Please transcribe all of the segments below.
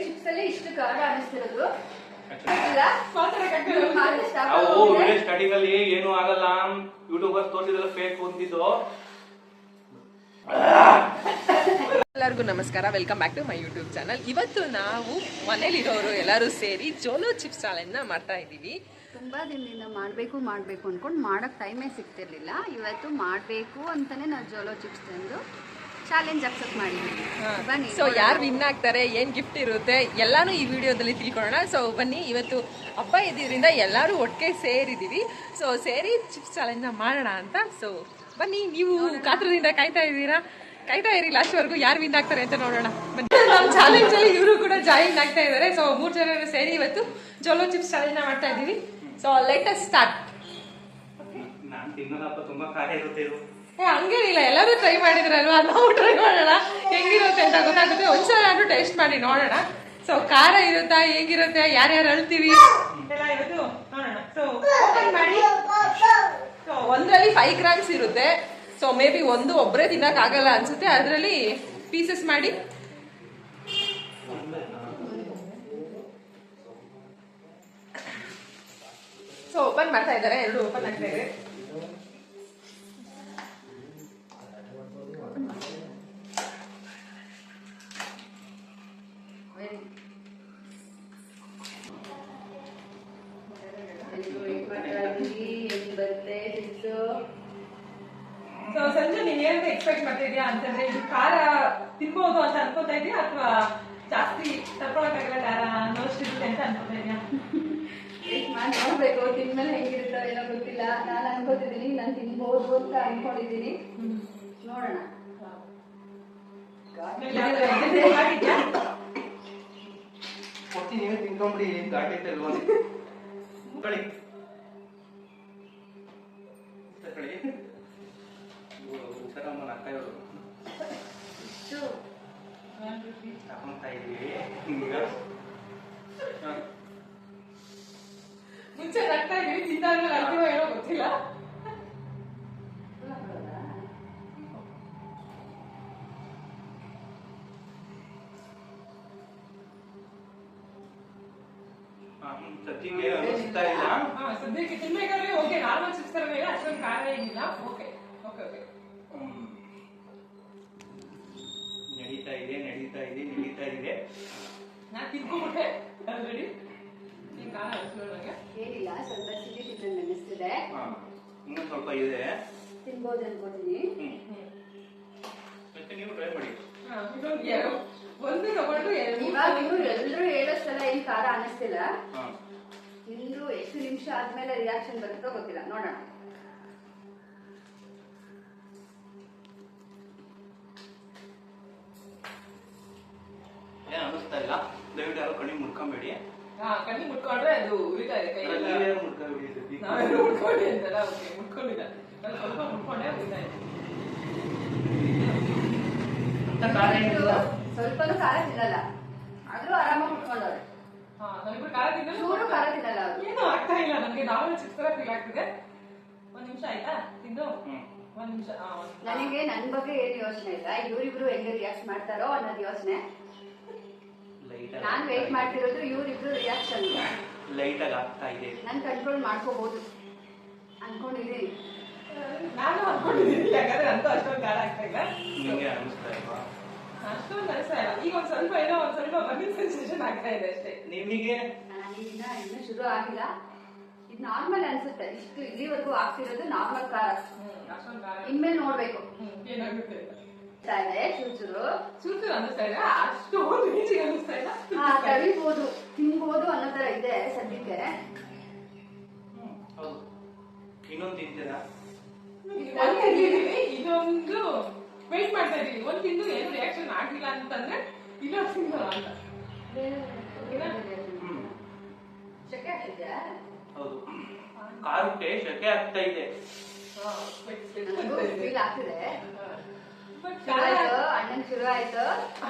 Chips ಅಲ್ಲಿ ಇಷ್ಟು ಖಾರ ಅನಿಸ್ತಿರೋದು. ಸ್ಟಾರ್ಟಿಂಗ್ ಅಲ್ಲಿ ಏನು ಆಗಲ್ಲ, ಯೂಟ್ಯೂಬರ್ಸ್ ತೋರಿಸಿದ್ರೆ ಫೇಕ್ ಅಂತಿದ್ದು. ಎಲ್ಲರಿಗೂ ನಮಸ್ಕಾರ, welcome back to my YouTube channel. ಇವತ್ತು ನಾವು ಮನೇಲಿರೋರು ಎಲ್ಲರೂ ಸೇರಿ ಜೋಲೋ ಚಿಪ್ಸ್ ಚಾಲೆಂಜ್ನ ಮಾಡ್ತಾ ಇದ್ದೀವಿ. ತುಂಬಾ ದಿನದಿಂದ ಮಾಡಬೇಕು ಅನ್ಕೊಂಡು ಮಾಡೋಕ್ಕೆ ಟೈಮೇ ಸಿಗ್ತಿರ್ಲಿಲ್ಲ. ಇವತ್ತು ಮಾಡಬೇಕು ಅಂತಾನೆ ನಾವು ಜೋಲೋ ಚಿಪ್ಸ್ ತಂದು ಚಾಲೆಂಜ್ ಅಕ್ಸೆಪ್ಟ್ ಮಾಡಿದ್ದೀವಿ. ಬನ್ನಿ, ಸೊ ಯಾರು ವಿನ್ ಆಗ್ತಾರೆ, ಏನು ಗಿಫ್ಟ್ ಇರುತ್ತೆ ಎಲ್ಲಾನು ಈ ವಿಡಿಯೋದಲ್ಲಿ ತಿಳ್ಕೊಳ್ಳೋಣ. ಸೊ ಬನ್ನಿ, ಇವತ್ತು ಹಬ್ಬ ಇದ್ದಿದ್ದರಿಂದ ಎಲ್ಲರೂ ಒಟ್ಟಿಗೆ ಸೇರಿದ್ದೀವಿ. ಸೊ ಸೇರಿ ಚಿಪ್ಸ್ ಚಾಲೆಂಜ್ನ ಮಾಡೋಣ ಅಂತ. ಸೊ ಬನ್ನಿ, ನೀವು ಕಾತ್ರದಿಂದ ಕಾಯ್ತಾ ಇರಿ ಲಾಸ್ಟ್ವರೆಗೂ ಯಾರು ವಿನ್ ಆಗ್ತಾರೆ ಅಂತ ನೋಡೋಣ. ಬನ್ನಿ, ನಮ್ಮ ಚಾಲೆಂಜಲ್ಲಿ ಇವರು ಕೂಡ ಜಾಯಿನ್ ಆಗ್ತಾ ಇದ್ದಾರೆ. ಸೊ 3 ಜನ ಸೇರಿ ಇವತ್ತು ಜೋಲೋ ಚಿಪ್ಸ್ ಚಾಲೆಂಜ್ನ ಮಾಡ್ತಾ ಇದ್ದೀವಿ. So let us start. ನಾನು ತಿನ್ನೋದಪ್ಪ, ತುಂಬಾ ಖಾರ ಇರುತ್ತೆ ಇದು. ಹಂಗೇನಿಲ್ಲ, ಎಲ್ಲರೂ ಟ್ರೈ ಮಾಡಿದ್ರಲ್ವಾ, ನಾವು ಟ್ರೈ ಮಾಡೋಣ ಹೆಂಗಿರುತ್ತೆ ಅಂತ ಗೊತ್ತಾಗುತ್ತೆ. ಒಂದ್ಸಲ ನಾನು ಟೇಸ್ಟ್ ಮಾಡಿ ನೋಡೋಣ. ಸೊ ಖಾರ ಇರುತ್ತಾ, ಹೇಗಿರುತ್ತೆ, ಯಾರ್ಯಾರು ಅಳ್ತೀವಿ ಎಲ್ಲ ಇವತ್ತು ನೋಡೋಣ. ಸೊ ಓಪನ್ ಮಾಡಿ. ಸೊ ಒಂದ್ರಲ್ಲಿ 5 ಗ್ರಾಮ್ಸ್ ಇರುತ್ತೆ. ಸೊ ಮೇ ಬಿ ಒಬ್ಬರೇ ತಿನ್ನಕ್ ಆಗಲ್ಲ ಅನ್ಸುತ್ತೆ, ಅದರಲ್ಲಿ ಪೀಸಸ್ ಮಾಡಿ. ಸೊ ಓಪನ್ ಮಾಡ್ತಾ ಇದ್ದಾರೆ, 2 ಓಪನ್ ಆಗ್ತಾ ಇದೆ. ಸೊ ಸಂಜೆ ನೀನ್ ಏನಂತ ಎಕ್ಸ್ಪೆಕ್ಟ್ ಮಾಡ್ತಿದ್ಯಾ ಅಂತಂದ್ರೆ, ಇದು ಖಾರ ತಿನ್ಬಹುದು ಅಂತ ಅನ್ಕೋತಾ ಇದೀಯಾ ಅಥವಾ ಜಾಸ್ತಿ ತಡ್ಕೊಳಕ್ಕಾಗಲ್ಲ ಖಾರ ಅನ್ನೋಷ್ಟಿರುತ್ತೆ ಅಂತ ಅನ್ಕೋತಾ ಇದೀಯಾ? ನೋಡ್ಬೇಕು, ತಿನ್ಮೇಲೆ ಹೆಂಗಿರುತ್ತೋ ಏನೋ ಗೊತ್ತಿಲ್ಲ. ನಾನು ಅನ್ಕೋತಿದ್ದೀನಿ ನಾನು ತಿನ್ಬಹುದು ಅಂತ ಅನ್ಕೊಂಡಿದ್ದೀನಿ. ನೋಡೋಣ. ನೀವೇ ತಿನ್ಕೊಂಬಿಡಿ, ಘಾಟಿ ಐತೆ ಅಲ್ವಾ? ಕಳಿ ಹುಷಾರಮ್ಮನ ಅಕ್ಕಯ್ಯವರು ತಗೊಂತಾ ಇದೀವಿ. ಮುಂಚೆ ನಗ್ತಾ ಇದೀವಿ, ತಿಂದಾದ್ಮೇಲೆ ಅರ್ಥ ಏನೋ ಗೊತ್ತಿಲ್ಲ. ಸದ್ಯಕ್ಕೆ ಅನಿಸ್ತಾ ಇಲ್ಲ. ಸದ್ಯಕ್ಕೆ ತಿನ್ಬೇಕಾದ್ರೆ ಓಕೆ, ನಾರ್ಮಲ್ ಚಿಪ್ಸ್ ತರ ಬೇಗ ಅಷ್ಟೊಂದು ಖಾರ ಏನಿಲ್ಲ. Okay okay okay. ನಡೀತಾ ಇದೆ. ನಾನು ತಿನ್ಕೊಂಡ್ಬಿಟ್ಟೆ ಆಲ್ರೆಡಿ. ನೀನ್ ಖಾರ ಅನಿಸ್ಕೊಳ್ಳೋ ನನಗೆ ಏನಿಲ್ಲ, ಸ್ವಲ್ಪ ಸಿಹಿ ತಿನ್ನಂಗೆ ಅನಿಸ್ತಿದೆ. ಇನ್ನೊಂದು ಸ್ವಲ್ಪ ಇದೆ, ತಿನ್ಬೋದು ಅನ್ಕೋತೀನಿ. ಮತ್ತೆ ನೀವು ಟ್ರೈ ಮಾಡಿ. ಒಂದು ತಗೊಂಡು ಇವಾಗ ಎಲ್ರು ಹೇಳೋಷ್ಟೆಲ್ಲ ಏನ್ ಖಾರ ಅನಿಸ್ತಿಲ್ಲ. ಇನ್ನು ಎಷ್ಟು ನಿಮಿಷ ಆದ್ಮೇಲೆ ರಿಯಾಕ್ಷನ್ ಬರುತ್ತೋ ಗೊತ್ತಿಲ್ಲ, ನೋಡೋಣ. ಏನ್ ಅನಿಸ್ತಾ ಇಲ್ಲ, ದಯವಿಟ್ಟು ಯಾರು ಕಣ್ಣಿ ಮುಡ್ಕೊಂಬೇಡಿ. ಕಣ್ಣಿ ಮುಟ್ಕೊಂಡ್ರೆ ಅದು ಉರಿತಾ ಇದೆ ಕೈಯಲ್ಲಿ. ನಾವೆಲ್ಲ ಮುಟ್ಕೊಂಡಿ ಅಂತಲ್ಲ, ಓಕೆ ಮುಟ್ಕೊಂಡಿಲ್ಲ. ನಾನು ಸ್ವಲ್ಪ ಮುಟ್ಕೊಂಡೆ ಉರಿತಾ ಇದೆ. ಸ್ವಲ್ಪನೂ ಖಾರ ತಿನ್ನಲ್ಲ, ಆದ್ರೂ ಆರಾಮಾಗಿ ಮುಟ್ಕೊಂಡವ್ರೆ. ನಾವಿಬ್ರು ಖಾರ ತಿನ್ನಲ್ಲ, ಚೂರು ಖಾರ ತಿನ್ನಲ್ಲ. ಏನು ಆಗ್ತಾ ಇಲ್ಲ ನನಗೆ, ನಾರ್ಮಲ್ ಚಿಪ್ಸ್ ತರ ಫೀಲ್ ಆಗ್ತಿದೆ. 1 ನಿಮಿಷ ಆಯ್ತಾ ತಿಂದು? 1 ನಿಮಿಷ. ನನಗೆ ನನ್ ಬಗ್ಗೆ ಏನು ಯೋಚನೆ ಇಲ್ಲ, ಇವರಿಬ್ರು ಹೆಂಗೆ ರಿಯಾಕ್ಟ್ ಮಾಡ್ತಾರೋ ಅನ್ನೋದು ಯೋಚನೆ. ನಾನ್ ವೇಟ್ ಮಾಡ್ತಿರೋದು ಇವರಿಬ್ರು ರಿಯಾಕ್ಷನ್. ಲೈಟ್ ಆಗಿ ಆಗ್ತಾ ಇದೆ. ನಾನು ಕಂಟ್ರೋಲ್ ಮಾಡ್ಕೋಬಹುದು ಅನ್ಕೊಂಡಿದ್ದೀನಿ. ನಾನು ಅನ್ಕೊಂಡಿದ್ದೀನಿ, ಯಾಕಂದ್ರೆ ಅಂತೂ ಅಷ್ಟೊಂದು ಖಾರ ಆಗ್ತಾ ಇಲ್ಲ. ನಿಮ್ಗೆ ಅನಿಸ್ತಾ ಇಲ್ವಾ? ಅಷ್ಟೊಂದು ಅನಿಸ್ತಾ ಇಲ್ಲ. ಈಗ ಒಂದ್ ಸ್ವಲ್ಪ ಬರ್ನಿಂಗ್ ಸೆನ್ಸೇಷನ್ ಆಗ್ತಾ ಇದೆ ಅಷ್ಟೇ. ನಿಮಗೆ ಇನ್ನ ಶುರು ಆಗಿಲ್ಲ, ಇದು ನಾರ್ಮಲ್ ಅನ್ಸುತ್ತೆ. ಇಷ್ಟು ಇಲ್ಲಿವರೆಗೂ ಆಗ್ತಿರೋದು ನಾರ್ಮಲ್ ಖಾರ. ಅಷ್ಟೊಂದು ಖಾರ ಇನ್ಮೇಲೆ ನೋಡ್ಬೇಕು ಏನಾಗುತ್ತೆ. ಚೂರು ಅನಿಸ್ತಾ ಇಲ್ಲ, ಅಷ್ಟೊಂದು ರೇಂಜಿಗೆ ಅನಿಸ್ತಾ ಇಲ್ಲ. ತಡಿಬಹುದು, ತಿನ್ಬಹುದು ಅನ್ನೋ ತರ ಇದೆ ಸದ್ಯಕ್ಕೆ. ಹೌದು, ಇನ್ನೊಂದು ತಿಂತೀರಾ? ಇದೊಂದು ವೇಟ್ ಮಾಡ್ತಾ ಇದೀವಿ. ಒಂದು ತಿಂದು ಏನು ರಿಯಾಕ್ಷನ್ ಆಗಿಲ್ಲ ಅಂತಂದ್ರೆ ಇನ್ನೊಂದು ತಿನ್ನಲ್ಲ ಅಂತ. ಶೆಕೆ ಆಗ್ತಿದ್ಯಾ? ಹೌದು, ಖಾರಕ್ಕೆ ಶೆಕೆ ಆಗ್ತಾ ಇದೆ. ಫೀಲ್ ಆಗ್ತಿದೆ. ಅಣ್ಣನ್ ಶುರು ಆಯ್ತು,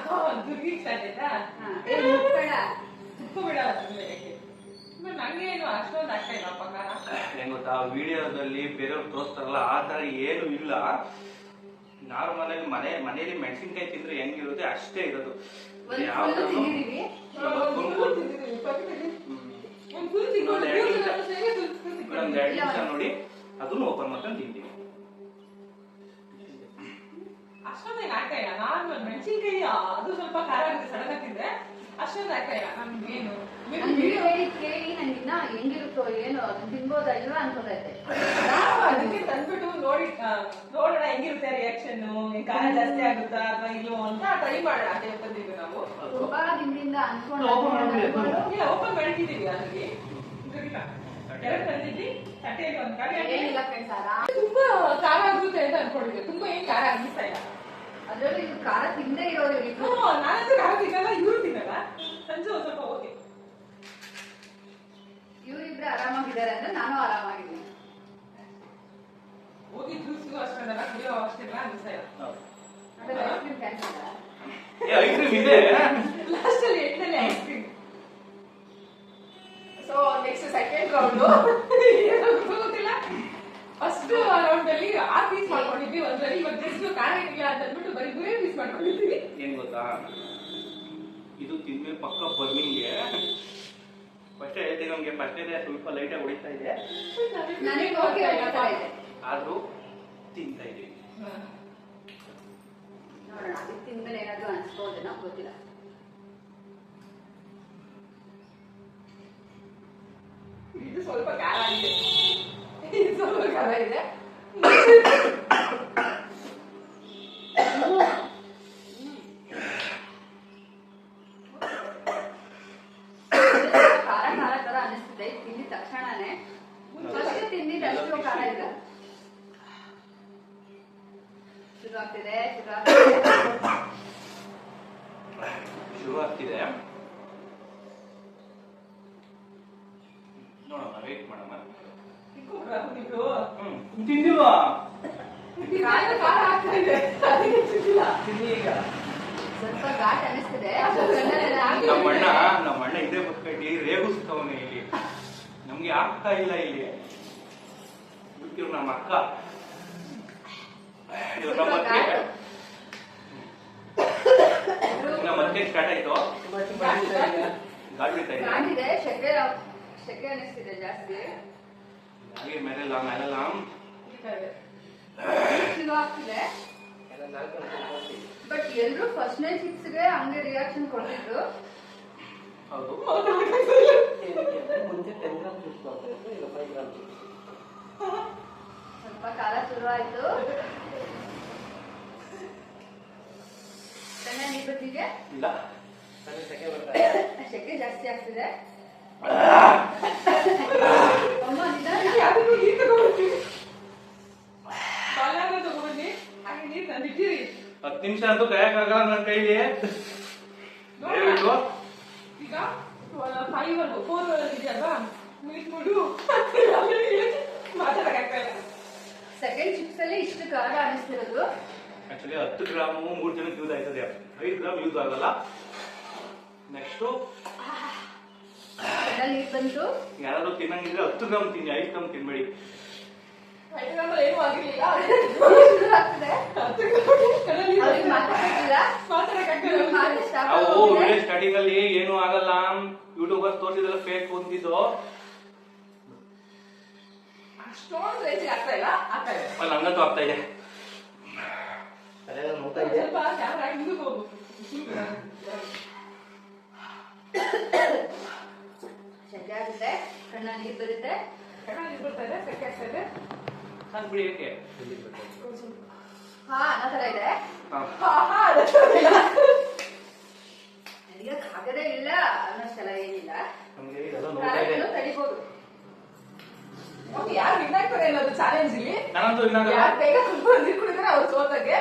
ದುರ್ಗಿ ಸ್ಟಾರ್ಟ್ ಆಯ್ತಾ? ತುಪ್ಪ ನಂಗೆ ಏನು ಅಷ್ಟೊಂದು ಆಗ್ತಾ ಇಲ್ಲಪ್ಪ ಖಾರ. ಹೆಂಗ್ ಗೊತ್ತಾ, ವಿಡಿಯೋದಲ್ಲಿ ಬೇರೆಯವ್ರು ತೋರಿಸ್ತಾರಲ್ಲ ಆ ತರ ಏನು ಇಲ್ಲ. ನಾರ್ಮಲ್ ಆಗಿ ಮನೆಯಲ್ಲಿ ಮೆಣಸಿನ್ಕಾಯಿ ತಿಂದ್ರೆ ಹೆಂಗಿರುತ್ತೆ ಅಷ್ಟೇ ಇರೋದು. ಒಂದು ಯಾವ ಫುಲ್ಲು ಥರನೂ ತಿಂದಿದ್ದೀವಿ. ಒಂದ್ 2 ನಿಮಿಷ ನೋಡಿ ಅದನ್ನು ಓಪನ್ ಮಾಡ್ಕೊಂಡು ತಿಂತೀವಿ. ಅಷ್ಟೊಂದೇನು ಹಾಕಯ್ಯ, ನಾರ್ಮಲ್ ಮೆಣಸಿನ್ಕಾಯಿ ಅದು ಸ್ವಲ್ಪ ಖಾರ ಆಗುತ್ತೆ ಸಡನ್ ಆಗ್ತಿದ್ರೆ, ಅಷ್ಟೊಂದು ಹಾಕಯ್ಯ. ನಮ್ಗೇನು ನನ್ ವಿಡಿಯೋ ಕೇಳಿ ನಂಗಿನ್ನ ಹೆಂಗಿರುತ್ತೋ ಏನೋ ಅದನ್ನ ತಿನ್ಬೋದಲ್ವಾ ಅನ್ಕೋತೈತೆ. ನಾವು ಅದಕ್ಕೆ ತಂದ್ಬಿಟ್ಟು ನೋಡೋಣ ಹೆಂಗಿರುತ್ತೆ ರಿಯಾಕ್ಷನ್, ಖಾರ ಜಾಸ್ತಿ ಆಗುತ್ತಾ ಅಥವಾ ಇಲ್ವೋ ಅಂತ ಟ್ರೈ ಮಾಡೋಣ ಅಂತ ಹೇಳ್ತಿದ್ವಿ ನಾವು. ತುಂಬಾ ದಿನದಿಂದ ಇಲ್ಲ, ಓಪನ್ ಮಾಡಿಟ್ಟಿದೀವಿ ಅಲ್ಲಿ. ಎರಡು ತಂದಿದ್ವಿ, ತಟ್ಟೆಯಲ್ಲಿ ಒಂದು ಖಾಲಿ ಏನಿಲ್ಲ ಫ್ರೆಂಡ್ಸ್, ಆರಾಮ್. ತುಂಬಾ ಖಾರ ಆಗುತ್ತೆ ಅಂತ ಅನ್ಕೊಂಡಿದ್ವಿ. ತುಂಬಾ ಏನ್ ಖಾರ ಅನ್ನಿಸ್ತಾ ಇಲ್ಲ. ಅದ್ರಲ್ಲೂ ಇದು ಖಾರ ತಿಂದೇ ಇರೋರು ಇವ್ರು. ನಾನಂತೂ ಖಾರ ತಿನ್ನಲ್ಲ, ಇವ್ರು ತಿನ್ನಲ್ಲ. ಸಂಜೆ ಒಂದ್ ಸ್ವಲ್ಪ ಓಕೆ. ಇವ್ರಿಬ್ರೆ ಆರಾಮಾಗಿದ್ದಾರೆ ಅಂದ್ರೆ ನಾನು ಆರಾಮಾಗಿದ್ದೀನಿ. ಹೋಗಿ ಜ್ಯೂಸು ಅಷ್ಟೊಂದಲ್ಲ, ಕುಡಿಯೋ ಅಷ್ಟೆಲ್ಲ ಅನ್ನಿಸ್ತಾ ಇಲ್ಲ. ಆಮೇಲೆ ice cream cancel. Ice cream ಇದೆ ಲಾಸ್ಟ್ ಅಲ್ಲಿ ಎಂಟನೇ ice cream. So next second round ಗೊತ್ತಿಲ್ಲ. ಫಸ್ಟ್ ರೌಂಡ್ ಅಲ್ಲಿ 6 ಪೀಸ್ ಮಾಡ್ಕೊಂಡಿದ್ವಿ ಒಂದ್ರಲ್ಲಿ. ಇವಾಗ ಜಸ್ಟ್ ಖಾರ ಇಲ್ಲ ಅಂತ ಅಂದ್ಬಿಟ್ಟು ಬರೀ 3 ಪೀಸ್ ಮಾಡ್ಕೊಂಡಿದ್ವಿ. ಏನ್ ಗೊತ್ತಾ, ಇದು ತಿಂದ್ಮೇಲೆ ಪಕ್ಕ ಬರ್ನಿಂಗ್ಗೆ ಫಸ್ಟ್ ಹೇಳ್ತೀನಿ, ನಮ್ಗೆ ಫಸ್ಟ್ ಸ್ವಲ್ಪ ಲೈಟ್ ಆಗಿ ಹೊಡಿತಾ ಇದೆ, ನನಗೆ ಓಕೆ ಆಗ್ತಾ ಇದೆ. ಆದ್ರೂ ತಿಂತಾ ಇದೀವಿ. ನೋಡೋಣ ಇದು ತಿಂದ್ಮೇಲೆ ಏನಾದ್ರು ಅನ್ಸ್ಬೋದೇನೋ ಗೊತ್ತಿಲ್ಲ. ಇದು ಸ್ವಲ್ಪ ಖಾರ ಇದೆ, ಇದು ಸ್ವಲ್ಪ ಖಾರ ಇದೆ. ಖಾರ ಖಾರ ತರ ಅನಿಸ್ತಿದೆ ತಿಂದಿದ ತಕ್ಷಣನೇ. ಫಸ್ಟ್ ತಿಂದಿದ್ದು ಅಷ್ಟು ಖಾರ ಇಲ್ಲ. ಶುರು ಆಗ್ತಿದೆ ಶುರು ಆಗ್ತಿದೆ. ನೋಡೋಣ, ವೇಟ್ ಮಾಡೋಣ. ತಿಂದಿಲ್ವಾ? ಖಾರ ಆಗ್ತಾ ಇದೆ, ಅದಕ್ಕೆ ತಿಂದಿಲ್ಲ. ತಿನ್ನಿ ಈಗ. ಸ್ವಲ್ಪ ಘಾಟ್ ಅನಿಸ್ತಿದೆ. ನಮ್ಮ ಅಣ್ಣ ಇದೇ ಬದುಕಿ ರೇಗಿಸ್ತವನೆ ಇಲ್ಲಿ. ನಮ್ಗೆ ಆಗ್ತಾ ಇಲ್ಲ ಇಲ್ಲಿ. ಬಿಟ್ಟಿರು ನಮ್ಮ ಅಕ್ಕ, ಮತ್ತೆ ಸ್ಟಾರ್ಟ್ ಆಯ್ತು. ಗಾಡಿ ಬಿಡ್ತಾ ಇದೆ, ಘಾಟಿದೆ, ಶೆಕೆ ಅನಿಸ್ತಿದೆ ಜಾಸ್ತಿ. ಹಾಗೆ ಮೇಲೆಲ್ಲ ಶುರು ಆಗ್ತಿದೆ. ಬಟ್ ಎಲ್ರು ಫಸ್ಟ್ ನೈಟ್ 6ಗೆ ಹಂಗೆ ರಿಯಾಕ್ಷನ್ ಕೊಡ್ತಿದ್ರು. ಹೌದು. ಸ್ವಲ್ಪ ಕಾಲ ಶುರು ಆಯ್ತು. ನೀರ್ ಬತ್ತಿಗೆ ಇಲ್ಲ, ಶೆಕೆ ಜಾಸ್ತಿ ಆಗ್ತಿದೆ. ಅಮ್ಮ ನಿಧಾನ. ಅದಕ್ಕೂ ನೀರು ತಗೊಂಡ್ಬರ್ತೀವಿ, ಬಾಲ್ಯಾಗ ತಗೊಂಡ್ಬನ್ನಿ. ಹಾಗೆ ನೀರು ತಂದಿಟ್ಟಿರಿ. 10 ನಿಮಿಷ ಅಂತೂ ಕಾಯಕ್ಕಾಗಲ್ಲ ನನ್ನ ಕೈಲಿ. ದಯವಿಟ್ಟು ಈಗ 4 ಇದೆಯಲ್ವಾ, ಮೀಟ್ಬಿಡು. ಮಾತಾಡಕ್ಕಾಗ್ತಾ ಇಲ್ಲ. ಸೆಕೆಂಡ್ ಚಿಪ್ಸ್ ಅಲ್ಲಿ ಇಷ್ಟು ಖಾರ ಅನಿಸ್ತಿರೋದು. ಆಕ್ಚುಲಿ 10 ಗ್ರಾಮು 3 ಜನಕ್ಕೆ ಯೂಸ್ ಆಯ್ತದೆ, 5 ಗ್ರಾಮ್ ಯೂಸ್ ಆಗಲ್ಲ. ನೆಕ್ಸ್ಟ್ ನೀರ್ ಬಂತು. ಯಾರಾದ್ರೂ ತಿನ್ನಂಗಿದ್ರೆ 10 ಗ್ರಾಮ್ ತಿನ್ನಿ, 5 ಗ್ರಾಮ್ ತಿನ್ಬೇಡಿ. ಏನೂ ಆಗಿರ್ಲಿಲ್ಲ. ಶುರು ಆಗ್ತಿದೆ. ಅವ್ರಿಗೆ ಮಾತಾಡ್ತಿಲ್ಲ. ಅವು ವಿಡಿಯೋ ಸ್ಟಾರ್ಟಿಂಗ್ ಅಲ್ಲಿ ಏನು ಆಗಲ್ಲ, ಯೂಟ್ಯೂಬರ್ಸ್ ತೋರಿಸಿದ್ರೆ ಫೇಕ್ ಅಂತಿದ್ದು. ಅಷ್ಟೊಂದು ರೇಂಜಿಗೆ ಆಗ್ತಾ ಇಲ್ಲ, ಆಗ್ತಾ ಇದೆ. ನಂಗಂತೂ ಆಗ್ತಾ ಇದೆ. ಸ್ವಲ್ಪ ಕ್ಯಾಮ್ರಾ ಹಿಂದಕ್ಕೆ ಹೋಗು. ಶೆಕೆ ಆಗುತ್ತೆ, ಕಣ್ಣ ನೀರ್ ಬರುತ್ತೆ. ಕಣ್ಣಲ್ಲಿ ಬರ್ತಾ ಇದೆ, ಸೆಕೆ ಆಗ್ತಾ ಇದೆ. ನಾನು ಬಿಡಿ ಏಕೆ ಹಾ ಅನ್ನೋ ತರ ಇದೆ. ನನಗೆ ಆಗದೇ ಇಲ್ಲ ಅನ್ನೋಷ್ಟೆಲ್ಲ ಏನಿಲ್ಲ. ನಮ್ಗೆ ಇದೆಲ್ಲ ನೋಡ್ತಾ ಇದೆ. ತಡಿಬಹುದು. ಯಾರು ವಿನ್ ಆಗ್ತಾರೆ ಅನ್ನೋದು ಚಾಲೆಂಜ್ ಇಲ್ಲಿ. ನಾನಂತೂ ಯಾರು ಬೇಗ ನೀರು ಕುಡಿದ್ರೆ ಅವ್ರು ಸೋತಂಗೆ.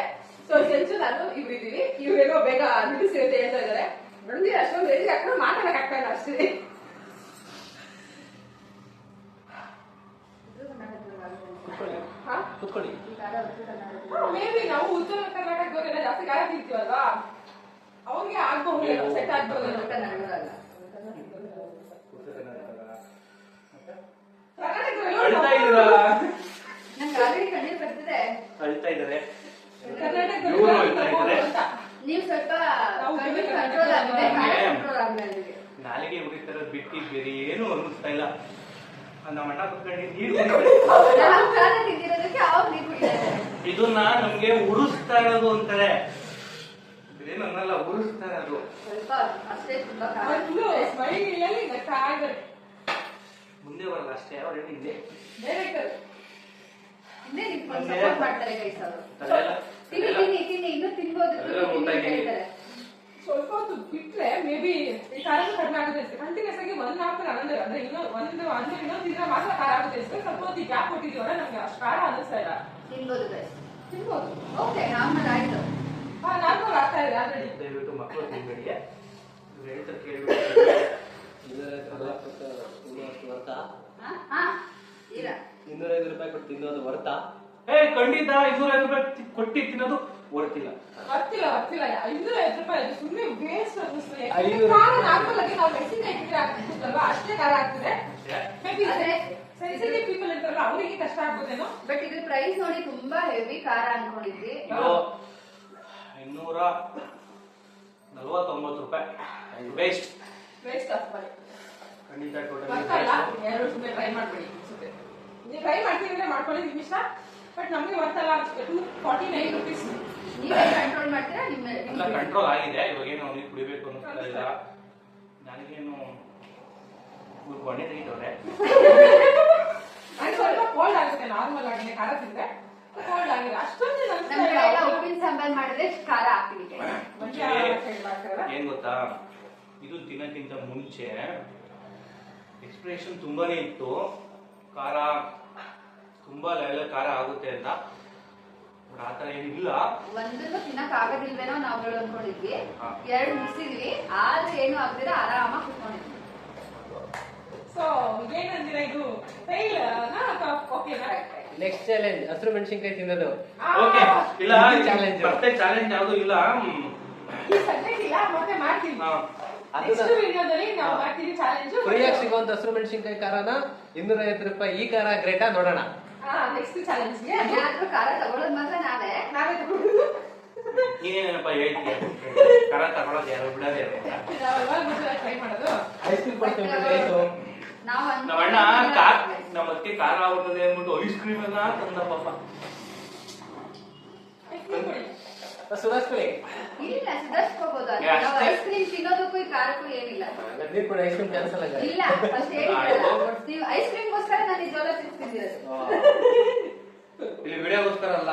ಸೊ ಸಂಜು ನಾನು ಇವ್ರಿದ್ದೀವಿ, ಇವ್ರೇನೋ ಬೇಗ ನಿಲ್ಲಿಸಿ ಅಂತ ಹೇಳ್ತಾ ಇದಾರೆ. ನೋಡಿ ಅಷ್ಟೊಂದು ರೇಂಜ್ ಹಾಕೊಂಡು ಮಾತಾಡಕ್ ಆಗ್ತಾ ಇಲ್ಲ ಅಷ್ಟೇ. ಕುತ್ಕೊಳ್ಳಿ. ಮೇಬಿ ನಾವು ಉತ್ತರ ಕರ್ನಾಟಕದವರೆಲ್ಲ ಜಾಸ್ತಿ ಖಾರ ತಿಂತೀವಲ್ವಾ, ಅವ್ರಿಗೆ ಆಗ್ಬಹುದು, ಸೆಟ್ ಆಗ್ಬಹುದು. ಅಳ್ತಾ ಇದ್ದೀರಾ? ನಂಗೆ ಆಲ್ರೆಡಿ ಕಣ್ಣೀರ್ ಬರ್ತಿದೆ. ಅಳ್ತಾ ಇದ್ದಾರೆ. ಕರ್ನಾಟಕದಲ್ಲಿ ಇವ್ರು ಅಳ್ತಾ ಇದ್ದಾರೆ. ನೀವು ಸ್ವಲ್ಪ ಕಂಟ್ರೋಲ್ ಆಗಿದೆ, ಕಂಟ್ರೋಲ್ ಆಗಲಿಲ್ಲ. ನಾಲಿಗೆ ಉರಿತರ ಬಿಟ್ಟು ಬೇರೆ ಏನು ಅನ್ನಿಸ್ತಾ ಇಲ್ಲ. ನಮ್ಮ ಅಣ್ಣ ಕುತ್ಕೊಂಡು ನೀರು ನಾವು ಖಾರ ತಿಂದಿರೋದಕ್ಕೆ ಅವ್ರು ನೀರು ಕುಡಿತಾರೆ. ಇದನ್ನ ನಮ್ಗೆ ಉರಿಸ್ತಾ ಇರೋದು ಅಂತಾರೆ. ಏನನ್ನಲ್ಲ, ಉರಿಸ್ತಾ ಇರೋದು. ಸ್ವಲ್ಪ ಅಷ್ಟೇ, ತುಂಬಾ ಖಾರ. ಮುಂದೆ ಬರಲ್ಲ ಅಷ್ಟೇ, ಅವ್ರು ಹಿಂದೆ ಹಿಂದೆ ನಿಂತ್ಕೊಂಡು ಸಪೋರ್ಟ್ ಮಾಡ್ತಾರೆ ಗೈಸ್ ಅವರು. ತಿನ್ನಿ ತಿನ್ನಿ ತಿನ್ನಿ, ಇನ್ನೂ ತಿನ್ಬೋದು. ಸ್ವಲ್ಪ ಹೊತ್ತು ಬಿಟ್ರೆ ಮೇ ಬಿ ಈ ಖಾರ ಕಡಿಮೆ ಆಗುತ್ತೆ ಅಷ್ಟೇ. ಕಂಟಿನ್ಯೂಸ್ ಆಗಿ 1 hour ಅಂದ್ರೆ ಇನ್ನೊಂದು ದಿನ ಮಾತ್ರ ಖಾರ ಆಗುತ್ತೆ ಅಷ್ಟೇ. ಸ್ವಲ್ಪ ಹೊತ್ತು ಗ್ಯಾಪ್ ಕೊಟ್ಟಿದ್ದೀವಲ್ಲ, ನಮ್ಗೆ ಅಷ್ಟು ಖಾರ ಅನ್ನಿಸ್ತಾ ಇಲ್ಲ. ತಿನ್ಬೋದು ಗೈಸ್, ತಿನ್ಬೋದು. ಓಕೆ, ನಾರ್ಮಲ್ ಆಯ್ತು. ನಾರ್ಮಲ್ ಆಗ್ತಾ ಇದೆ ಆಲ್ರೆಡಿ. ದಯವಿಟ್ಟು ಮಕ್ಕಳು ತಿನ್ಬೇಡಿ, ಹೇಳ್ತಾರೆ ಕೇಳಿ. ಇಲ್ಲ 205 ರೂಪಾಯಿ ಕೊಟ್ಟು ತಿನ್ನೋದು ವರ್ತಾ? ಖಂಡಿತ 205 ರೂಪಾಯಿ ಕೊಟ್ಟು ತಿನ್ನೋದು ವರ್ತಿಲ್ಲ. ಬರ್ತಿಲ್ಲ 205 ರೂಪಾಯಿ ಅದು ಸುಮ್ಮನೆ ವೇಸ್ಟ್ ಅನ್ನಿಸ್ತದೆ. 500 ಖಾರ ನಾರ್ಮಲ್ ಆಗಿ ನಾವು ಮೆಣಸಿನಕಾಯಿ ಇಟ್ಟಿದ್ರೆ ಆಗ್ತಿತ್ತಲ್ವಾ, ಅಷ್ಟೇ ಖಾರ ಆಗ್ತದೆ. ಸೆನ್ಸಿಟಿವ್ ಪೀಪಲ್ ಇರ್ತಾರಲ್ಲ ಅವರಿಗೆ ಕಷ್ಟ ಆಗ್ಬೋದೇನೋ. ಬಟ್ ಇದು ಪ್ರೈಸ್ ನೋಡಿ ತುಂಬಾ ಹೆವಿ ಖಾರ ಅನ್ಕೊಂಡಿದ್ವಿ. 249 ರೂಪಾಯಿ ವೇಸ್ಟ್ ಆಫ್ ಮಾಡಿ. ಖಂಡಿತ ಟೋಟಲಿ ಯಾರು ಸುಮ್ಮನೆ ಟ್ರೈ ಮಾಡಬೇಡಿ. ನೀವು ಟ್ರೈ ಮಾಡ್ತೀವಿ ಮಾಡ್ಕೊಳ್ಳಿ, ನಿಮ್ಗೆ ಇಷ್ಟ. ಬಟ್ ನಮಗೆ ಬರ್ತಲ್ಲ 249 rupees. ನೀವೇ ಕಂಟ್ರೋಲ್ ಮಾಡ್ತೀರಾ? ಎಲ್ಲ ಕಂಟ್ರೋಲ್ ಆಗಿದೆ. ಇವಾಗೇನು ಅವ್ನಿಗೆ ಕುಡಿಬೇಕು ಅನ್ನಿಸ್ತಾ ಇಲ್ಲ. ನನಗೇನು ಕೊನೆ ತೆಗಿತವ್ರೆ. ನನಗೆ ಸ್ವಲ್ಪ ಕೋಲ್ಡ್ ಆಗುತ್ತೆ, ನಾರ್ಮಲ್ ಆಗಿ ಖಾರ ತಿಂದ್ರೆ ಕೋಲ್ಡ್ ಆಗಿದೆ. ಅಷ್ಟೊಂದು ಉಪ್ಪಿನ ಸಾಂಬಾರ್ ಮಾಡಿದ್ರೆ ಖಾರ ಹಾಕ್ತೀವಿ. ಏನ್ ಗೊತ್ತಾ, ಇದು ತಿನ್ನಕ್ಕಿಂತ ಮುಂಚೆ ಎಕ್ಸ್ಪ್ರೆಷನ್ ತುಂಬಾನೇ ಇತ್ತು, ಖಾರ ತುಂಬಾ ಲೆವೆಲ್ ಖಾರ ಆಗುತ್ತೆ ಅಂತ. ಆತರ ಏನಿಲ್ಲ. ಒಂದನ್ನು ತಿನ್ನಕ್ ಆಗೋದಿಲ್ವೇನೋ ನಾವುಗಳು ಅನ್ಕೊಂಡಿದ್ವಿ. 2 ಮುಗಿಸಿದ್ವಿ, ಆದ್ರೆ ಏನು ಆಗ್ದಿರ ಆರಾಮಾಗಿ ಕುತ್ಕೊಂಡಿದ್ವಿ. ಸೊ ಏನಂದಿರ, ಇದು ಫೇಲ್ ಓಕೆನಾ? ನೆಕ್ಸ್ಟ್ ಚಾಲೆಂಜ್ ಹಸಿರು ಮೆಣಸಿನಕಾಯಿ ತಿನ್ನೋದು. ಓಕೆ, ಇಲ್ಲ ಚಾಲೆಂಜ್ ಮತ್ತೆ ಚಾಲೆಂಜ್ ಯಾವುದು ಇಲ್ಲ. ಈ ಸಬ್ಜೆಕ್ಟ್ ಇಲ್ಲ, ಮತ್ತೆ ಮಾಡ್ತೀವಿ. ನೆಕ್ಸ್ಟ್ ವಿಡಿಯೋದಲ್ಲಿ ನಾವು ಮಾಡ್ತೀವಿ ಚಾಲೆಂಜ್. ಫ್ರೀಯಾಗಿ ಸಿಗುವಂತ ಹಸಿರು ಮೆಣಸಿನಕಾಯಿ ಖಾರನ 250 ರೂಪಾಯಿ. ಈ ಖಾರ ಗ್ರೇಟಾ ನೋಡೋಣ. ನೆಕ್ಸ್ಟ್ ಚಾಲೆಂಜ್ ಯಾರಾದ್ರೂ ಖಾರ ತಗೊಳ್ಳೋದು ಮಾತ್ರ ನಾವೇ ತಗೊಳ್ಳೋದು. ನೀನೇನಪ್ಪ ಹೇಳ್ತೀಯ, ಖಾರ ತಗೊಳ್ಳೋದು ಯಾರು ಬಿಡೋದೇ ಟ್ರೈ ಮಾಡೋದು. ಐಸ್ ಕ್ರೀಮ್ ಕೊಡ್ತೀವಿ. ನಮ್ಮ ಅಣ್ಣ ನಮ್ಮ ಅದಕ್ಕೆ ಖಾರ ಆಗುತ್ತದೆ ಅಂದ್ಬಿಟ್ಟು ಐಸ್ ಕ್ರೀಮ್ ಎಲ್ಲ ತಂದ ಪಾಪ. ಸುಧಾರಿಸ್ಕೊಳ್ಳಿ. ಇಲ್ಲ, ಸುಧಾರಿಸ್ಕೋಬಹುದು. ಐಸ್ ಕ್ರೀಮ್ ತಿನ್ನೋದಕ್ಕೂ ಈ ಖಾರಕ್ಕೂ ಏನಿಲ್ಲ. ನೀರು ಕೂಡ ಐಸ್ ಕ್ರೀಮ್ ಕ್ಯಾನ್ಸಲ್ ಆಗ. ಇಲ್ಲ, ಫಸ್ಟ್ ಹೇಳಿದ್ರಲ್ಲ, ನೀವು ಐಸ್ ಕ್ರೀಮ್ಗೋಸ್ಕರ ನಾನು ಈ ಜೋಳ ಚಿಪ್ಸ್ ತಿಂದಿರೋದು. ಇಲ್ಲಿ ವಿಡಿಯೋಗೋಸ್ಕರ ಅಲ್ಲ,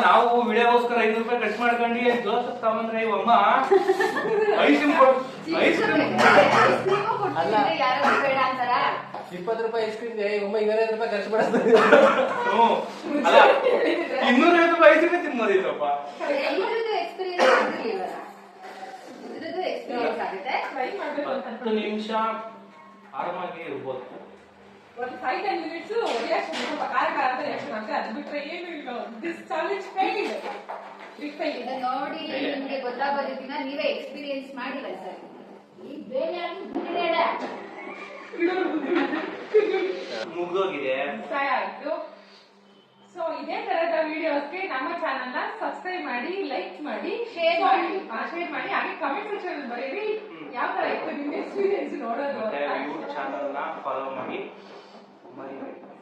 ನಾವು ವಿಡಿಯೋಗೋಸ್ಕರ 5 ರೂಪಾಯಿ ಖರ್ಚು ಮಾಡ್ಕೊಂಡು ಜೋಸಫ್ ತಗೊಂಡ್ರೆ ಇವಮ್ಮ ಐಸ್ ಕ್ರೀಮ್ ಅಲ್ಲ, ಯಾರು ಬೇಡ ಅಂತಾರ. 20 ರೂಪಾಯಿ ಐಸ್ ಕ್ರೀಮ್ 250 ರೂಪಾಯಿ ಖರ್ಚು ಮಾಡಿಸ್ತಾರೆ. ಅಲ್ಲ, 250 ರೂಪಾಯಿ ಐಸ್ ಕ್ರೀಮ್ ತಿನ್ಬೋದಿತ್ತಪ್ಪ. ಇದ್ರದ್ದು ಎಕ್ಸ್ಪೀರಿಯನ್ಸ್ ಆಗಿರ್ಲಿಲ್ಲ, ಇದ್ರದ್ದು ಎಕ್ಸ್ಪೀರಿಯನ್ಸ್ ಆಗುತ್ತೆ. ಟ್ರೈ ಮಾಡಬೇಕು ಅಂತ 10 ನಿಮಿಷ ಆರಾಮಾಗಿ ಇರ್ಬೋದು. ಒಂದು 5-10 minutes ರಿಯಾಕ್ಷನ್, ಸ್ವಲ್ಪ ಖಾರ ಖಾರ ಅಂತ ರಿಯಾಕ್ಷನ್ ಆಗ್ತದೆ. ಅದು ಬಿಟ್ರೆ ಏನು ಇಲ್ಲ. This challenge failed. ಇದು ನೋಡಿ ನಿಮ್ಗೆ ಗೊತ್ತಾಗೋದು ದಿನ ನೀವೇ ಎಕ್ಸ್ಪೀರಿಯನ್ಸ್ ಮಾಡಿಲ್ಲ ಸರ್. ಈ ಬೇರೆ ಮುಗ್ದೋಗಿದೆ. ಆಯ್ತು. ಸೊ ಇದೇ ತರದ ವಿಡಿಯೋಸ್ಗೆ ನಮ್ಮ ಚಾನಲ್ ನ ಸಬ್ಸ್ಕ್ರೈಬ್ ಮಾಡಿ, ಲೈಕ್ ಮಾಡಿ, ಶೇರ್ ಮಾಡಿ, ಹಾಗೆ ಕಮೆಂಟ್ ಸೆಕ್ಷನ್ ಬರೀರಿ ಯಾವ ತರ ಇತ್ತು ನಿಮ್ಮ ಎಕ್ಸ್ಪೀರಿಯನ್ಸ್ ನೋಡೋದು. ಯೂಟ್ಯೂಬ್ ಚಾನಲ್ ನ ಫಾಲೋ ಮಾಡಿ,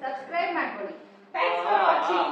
ಸಬ್ಸ್ಕ್ರೈಬ್ ಮಾಡ್ಕೊಳ್ಳಿ. Thanks for watching.